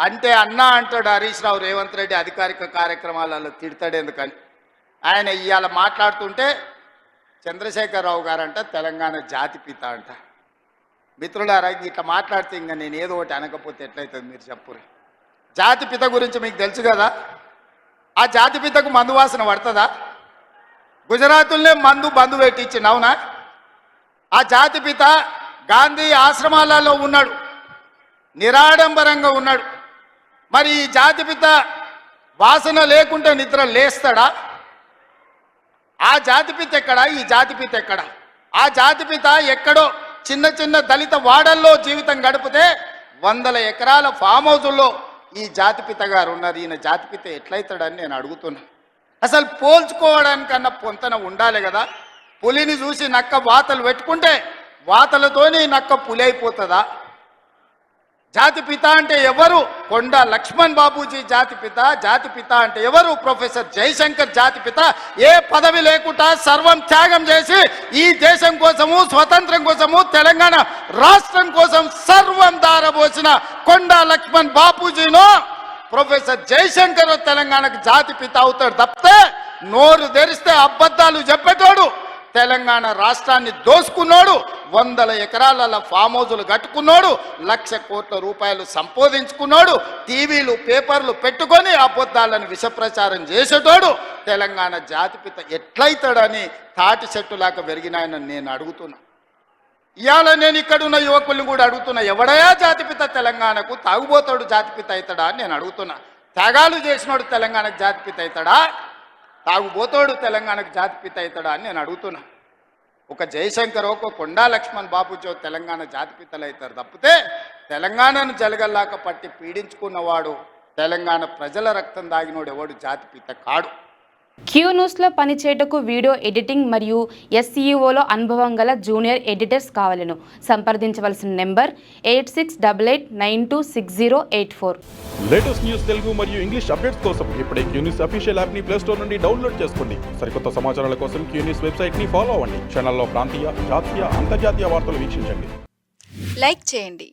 అంటే అన్నా అంటాడు హరీష్ రావు రేవంత్ రెడ్డి అధికారిక కార్యక్రమాలలో తిడతాడు ఎందుకని. ఆయన ఇవాళ మాట్లాడుతుంటే చంద్రశేఖరరావు గారంట తెలంగాణ జాతిపిత అంట. మిత్రులారా, ఇట్లా మాట్లాడితే ఇంకా నేను ఏదో ఒకటి అనకపోతే ఎట్లయితుంది మీరు చెప్పురు. జాతిపిత గురించి మీకు తెలుసు కదా. ఆ జాతిపితకు మందు వాసన పడుతుందా? గుజరాతుల్నే బంధు పెట్టించింది, అవునా? ఆ జాతిపిత గాంధీ ఆశ్రమాలలో ఉన్నాడు, నిరాడంబరంగా ఉన్నాడు. మరి ఈ జాతిపిత వాసన లేకుంటే నిద్ర లేస్తాడా? ఆ జాతిపిత ఎక్కడా? ఈ జాతిపిత ఎక్కడా? ఆ జాతిపిత ఎక్కడో చిన్న చిన్న దళిత వాడల్లో జీవితం గడిపితే 100 ఎకరాల ఫామ్ హౌజుల్లో ఈ జాతిపిత గారు ఉన్నారు. ఈయన జాతిపిత ఎట్లయితాడని నేను అడుగుతున్నా. అసలు పోల్చుకోవడానికన్నా పొంతన ఉండాలి కదా. పులిని చూసి నక్క వాతలు పెట్టుకుంటే వాతలతోనే నక్క పులి అయిపోతుందా? జాతిపిత అంటే ఎవరు? కొండా లక్ష్మణ్ బాబూజీ జాతిపిత. జాతిపిత అంటే ఎవరు? ప్రొఫెసర్ జయశంకర్ జాతిపిత. ఏ పదవి లేకుండా సర్వం త్యాగం చేసి ఈ దేశం కోసము, స్వతంత్రం కోసము, తెలంగాణ రాష్ట్రం కోసం సర్వం దారబోసిన కొండా లక్ష్మణ్ బాపూజీనో ప్రొఫెసర్ జయశంకర్ తెలంగాణకు జాతిపిత అవుతాడు తప్పితే నోరు తెరిస్తే అబద్ధాలు చెప్పేటోడు, తెలంగాణ రాష్ట్రాన్ని దోసుకున్నాడు, 100 ఎకరాల ఫామ్ హౌజులు కట్టుకున్నాడు, 1,00,000 కోట్ల రూపాయలు సంపాదించుకున్నాడు, టీవీలు పేపర్లు పెట్టుకొని అబద్ధాలను విషప్రచారం చేసేటోడు తెలంగాణ జాతిపిత ఎట్లయితాడని తాటి చెట్టులాగా పెరిగినాయని నేను అడుగుతున్నా. ఇవాళ నేను ఇక్కడున్న యువకుల్ని కూడా అడుగుతున్నా, ఎవడయా జాతిపిత తెలంగాణకు? తాగుబోతాడు జాతిపిత అవుతాడా అని నేను అడుగుతున్నా. త్యాగాలు చేసినోడు తెలంగాణకు జాతిపిత అవుతాడా? తాగుబోతాడు తెలంగాణకు జాతిపిత అవుతాడా అని నేను అడుగుతున్నా. ఒక జయశంకర్, ఒక కొండా లక్ష్మణ్ బాబుజీ తెలంగాణ జాతిపితలు అవుతారు తప్పితే తెలంగాణను జలగల్లాక పట్టి పీడించుకున్నవాడు, తెలంగాణ ప్రజల రక్తం దాగినోడు ఎవడు జాతిపిత కాడు. క్యూ న్యూస్లో పనిచేయటకు వీడియో ఎడిటింగ్ మరియు SEOలో అనుభవం గల జూనియర్ ఎడిటర్స్ కావాలను. సంప్రదించవలసిన నెంబర్ 8688926084. లేటెస్ట్ న్యూస్ తెలుగు మరియు ఇంగ్లీష్ అప్డేట్స్ కోసం ఇప్పుడే క్యూ న్యూస్ అఫీషియల్ యాప్ని ప్లే స్టోర్ నుండి డౌన్లోడ్ చేసుకోండి. సరికొత్త సమాచారాల కోసం క్యూ న్యూస్ వెబ్సైట్ని ఫాలో అవ్వండి. ఛానల్లో ప్రాంతీయ, జాతీయ, అంతర్జాతీయ వార్తలు వీక్షించండి. లైక్ చేయండి.